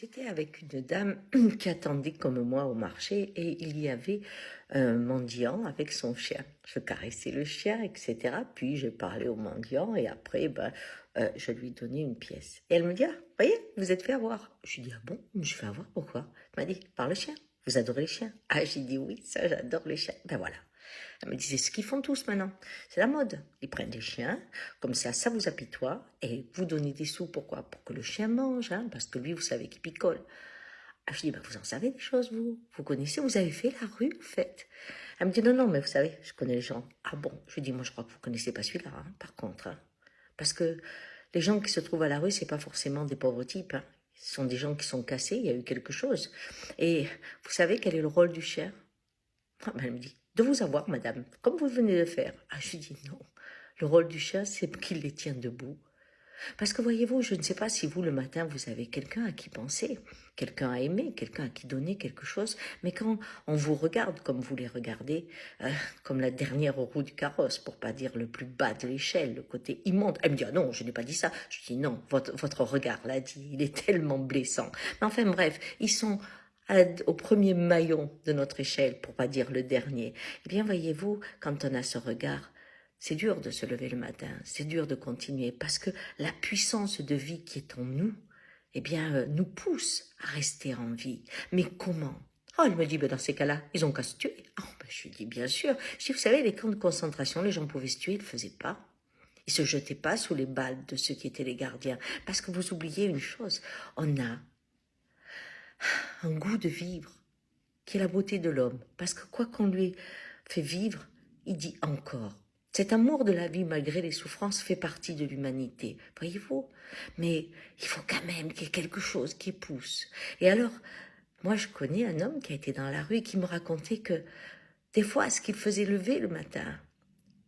J'étais avec une dame qui attendait comme moi au marché et il y avait un mendiant avec son chien. Je caressais le chien, etc. Puis je parlais au mendiant et après, je lui donnais une pièce. Et elle me dit, ah, voyez, vous êtes fait avoir. Je lui dis, ah bon, je me suis fait avoir, pourquoi? Elle m'a dit, par le chien. Vous adorez les chiens? Ah, j'ai dit oui, ça, j'adore les chiens. Ben voilà. Elle me dit, c'est ce qu'ils font tous maintenant. C'est la mode. Ils prennent des chiens, comme ça vous apitoie, et vous donnez des sous. Pourquoi? Pour que le chien mange, hein, parce que lui, vous savez qu'il picole. Ah, je dis, vous en savez des choses, vous? Vous connaissez, vous avez fait la rue, en fait. Elle me dit, non, mais vous savez, je connais les gens. Ah bon? Je lui dis, moi, je crois que vous connaissez pas celui-là, hein, par contre. Hein. Parce que les gens qui se trouvent à la rue, c'est pas forcément des pauvres types. Hein. Ce sont des gens qui sont cassés, il y a eu quelque chose. Et vous savez quel est le rôle du chien? Ah, elle me dit, de vous avoir, madame, comme vous venez de faire. Ah, je lui dis, non. Le rôle du chien, c'est qu'il les tient debout. Parce que voyez-vous, je ne sais pas si vous, le matin, vous avez quelqu'un à qui penser, quelqu'un à aimer, quelqu'un à qui donner quelque chose, mais quand on vous regarde comme vous les regardez, comme la dernière roue du carrosse, pour pas dire le plus bas de l'échelle, le côté immonde, elle me dit, ah non, je n'ai pas dit ça. Je dis, non, votre regard l'a dit, il est tellement blessant. Mais enfin, bref, ils sont au premier maillon de notre échelle, pour pas dire le dernier. Eh bien, voyez-vous, quand on a ce regard, c'est dur de se lever le matin, c'est dur de continuer, parce que la puissance de vie qui est en nous, eh bien, nous pousse à rester en vie. Mais comment? Oh, elle me dit, dans ces cas-là, ils ont qu'à se tuer. Oh, je lui dis, bien sûr. Je dis, vous savez, les camps de concentration, les gens pouvaient se tuer, ils ne le faisaient pas. Ils se jetaient pas sous les balles de ceux qui étaient les gardiens. Parce que vous oubliez une chose, on a un goût de vivre, qui est la beauté de l'homme. Parce que quoi qu'on lui fait vivre, il dit encore. Cet amour de la vie, malgré les souffrances, fait partie de l'humanité, voyez-vous. Mais il faut quand même qu'il y ait quelque chose qui pousse. Et alors, moi, je connais un homme qui a été dans la rue et qui me racontait que des fois, ce qu'il faisait lever le matin,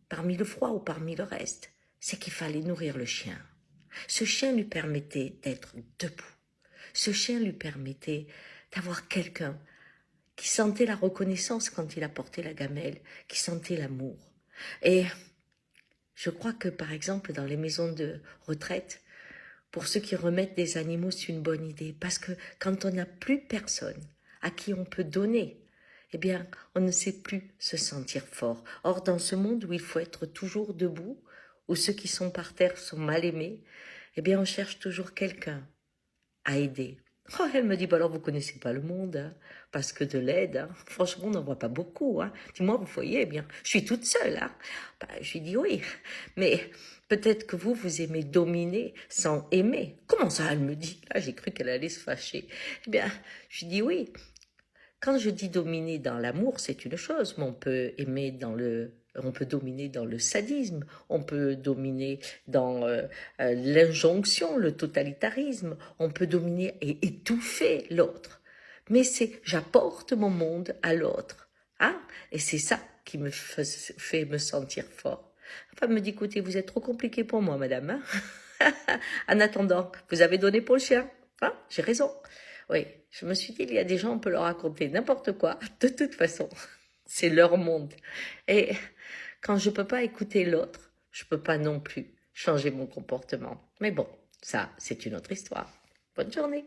parmi le froid ou parmi le reste, c'est qu'il fallait nourrir le chien. Ce chien lui permettait d'être debout. Ce chien lui permettait d'avoir quelqu'un qui sentait la reconnaissance quand il apportait la gamelle, qui sentait l'amour. Et je crois que, par exemple, dans les maisons de retraite, pour ceux qui remettent des animaux, c'est une bonne idée. Parce que quand on n'a plus personne à qui on peut donner, eh bien, on ne sait plus se sentir fort. Or, dans ce monde où il faut être toujours debout, où ceux qui sont par terre sont mal aimés, eh bien, on cherche toujours quelqu'un à aider. Oh, elle me dit, alors vous connaissez pas le monde, hein, parce que de l'aide, hein, franchement, on n'en voit pas beaucoup. Hein. Dis-moi, vous voyez, eh bien, je suis toute seule. Hein. Je lui dis oui, mais peut-être que vous aimez dominer sans aimer. Comment ça, elle me dit? Là, j'ai cru qu'elle allait se fâcher. Eh bien, je lui dis oui. Quand je dis dominer dans l'amour, c'est une chose, mais on peut dominer dans le sadisme, on peut dominer dans l'injonction, le totalitarisme, on peut dominer et étouffer l'autre. Mais c'est j'apporte mon monde à l'autre, hein? Et c'est ça qui me fait me sentir fort. Enfin, elle me dit, écoutez, vous êtes trop compliqué pour moi, madame. Hein. En attendant, vous avez donné pour le chien. Hein? J'ai raison. Oui, je me suis dit, il y a des gens, on peut leur raconter n'importe quoi. De toute façon, c'est leur monde. Et quand je peux pas écouter l'autre, je peux pas non plus changer mon comportement. Mais bon, ça, c'est une autre histoire. Bonne journée.